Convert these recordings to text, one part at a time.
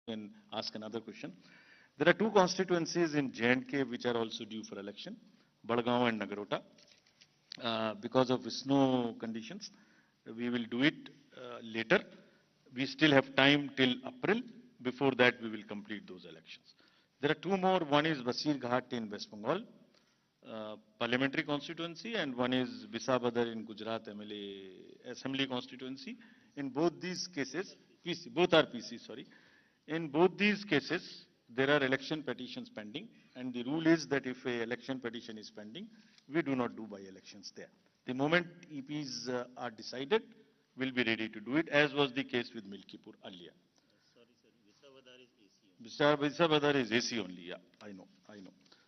and ask another question. There are two constituencies in J&K which are also due for election, Badgaon and Nagarota. Because of snow conditions, we will do it later. We still have time till April. Before that, we will complete those elections. There are two more. One is Basir Ghat in West Bengal, parliamentary constituency, and one is Bisabadar in Gujarat MLA Assembly constituency. In both these cases, PC, both are PC, sorry. In both these cases, there are election petitions pending, and the rule is that if a election petition is pending, we do not do by-elections there. The moment EPs are decided, we'll be ready to do it, as was the case with Milkipur earlier. Bisabadar is AC only, yeah, I know.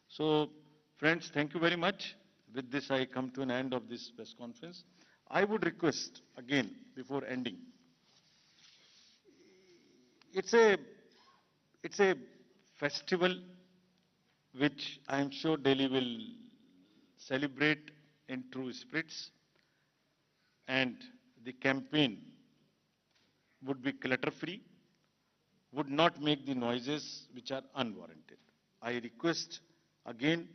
So, friends, thank you very much. With this, I come to an end of this press conference. I would request, again, before ending, it's a festival which I am sure Delhi will celebrate in true spirits, and the campaign would be clutter-free, would not make the noises which are unwarranted. I request again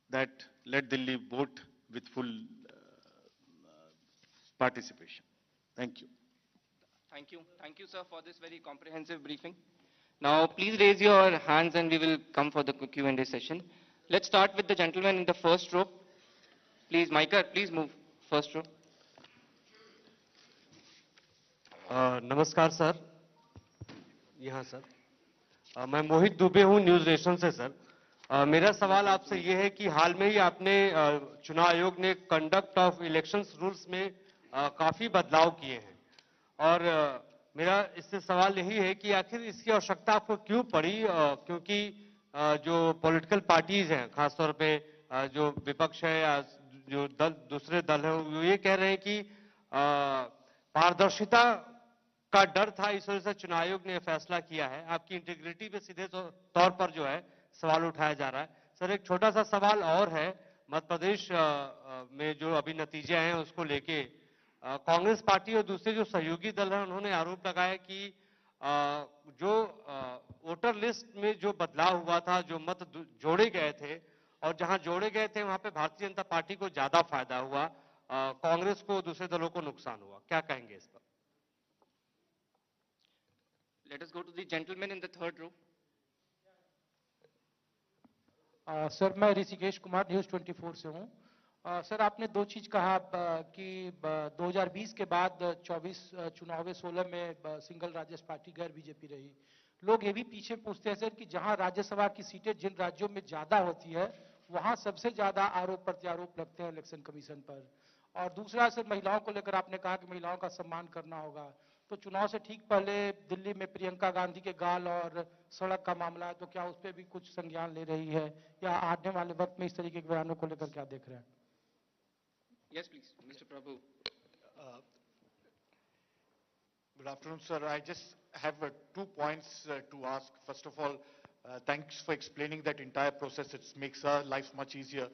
that let Delhi vote with full participation. Thank you. Thank you, sir, for this very comprehensive briefing. Now, please raise your hands and we will come for the Q&A session. Let's start with the gentleman in the first row. Please, Micah, please move. First row. नमस्कार sir, यहाँ sir, मैं मोहित दुबे हूँ news nation से sir. मेरा सवाल आपसे ये है कि हाल में ही आपने चुनाव आयोग ने कंडक्ट ऑफ इलेक्शंस रूल्स में काफी बदलाव किए हैं, और मेरा इससे सवाल यही है कि आखिर इसकी आवश्यकता आपको क्यों पड़ी, क्योंकि जो पॉलिटिकल पार्टीज हैं, खासतौर पे जो विपक्ष है या जो दूसरे दल हैं, वो ये कह रहे हैं कि पारदर्शिता का डर था, इस वजह से चुनाव आयोग ने फैसला किया है। आपकी इंटीग्रिटी पे सीधे तौर पर जो है सवाल उठाया जा रहा है। सर, एक छोटा सा सवाल और है, मध्य प्रदेश में जो अभी नतीजे हैं उसको लेके कांग्रेस पार्टी और दूसरे जो सहयोगी दल हैं उन्होंने आरोप लगाया कि जो वोटर लिस्ट में जो बदलाव हुआ था, जो मत जोड़े गए थे और जहां जोड़े गए थे वहां पे भारतीय जनता पार्टी को ज्यादा फायदा हुआ, कांग्रेस को, दूसरे दलों को नुकसान हुआ। क्या कहेंगे इस पर? Let us go to the gentleman in the third row. Sir, मैं ऋषिकेश कुमार न्यूज 24 से हूँ। सर, आपने दो चीज कहा कि 2020 के बाद 24 चुनाव 16 में सिंगल राज्य पार्टी गैर बीजेपी रही। लोग ये भी पीछे पूछते हैं सर कि जहां राज्यसभा की सीटें जिन राज्यों में ज्यादा होती है वहां सबसे ज्यादा आरोप प्रत्यारोप लगते हैं इलेक्शन कमीशन पर। और दूसरा सर, महिलाओं को लेकर आपने कहा कि महिलाओं का सम्मान करना होगा, तो चुनाव से ठीक पहले दिल्ली में प्रियंका गांधी के गाल और सड़क का मामला है, तो क्या उस पर भी कुछ संज्ञान ले रही है, या आने वाले वक्त में इस तरीके के बयानों को लेकर क्या देख रहे हैं? Yes, please, Mr. Prabhu. Good afternoon, sir. I just have two points to ask. First of all, thanks for explaining that entire process. It makes our lives much easier.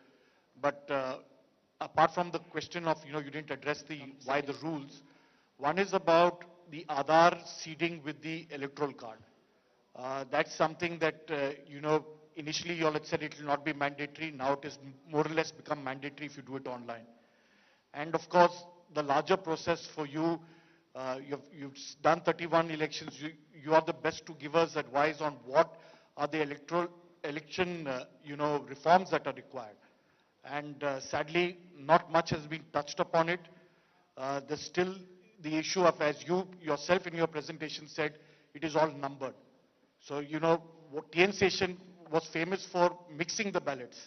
But apart from the question of, you didn't address why the rules. One is about the Aadhaar seeding with the electoral card. That's something that, initially you all had said it will not be mandatory. Now it is more or less become mandatory if you do it online. And of course, the larger process for you, you've done 31 elections. You are the best to give us advice on what are the election, reforms that are required. And sadly, not much has been touched upon it. There's still the issue of, as you yourself in your presentation said, it is all numbered. So, what TN station was famous for mixing the ballots.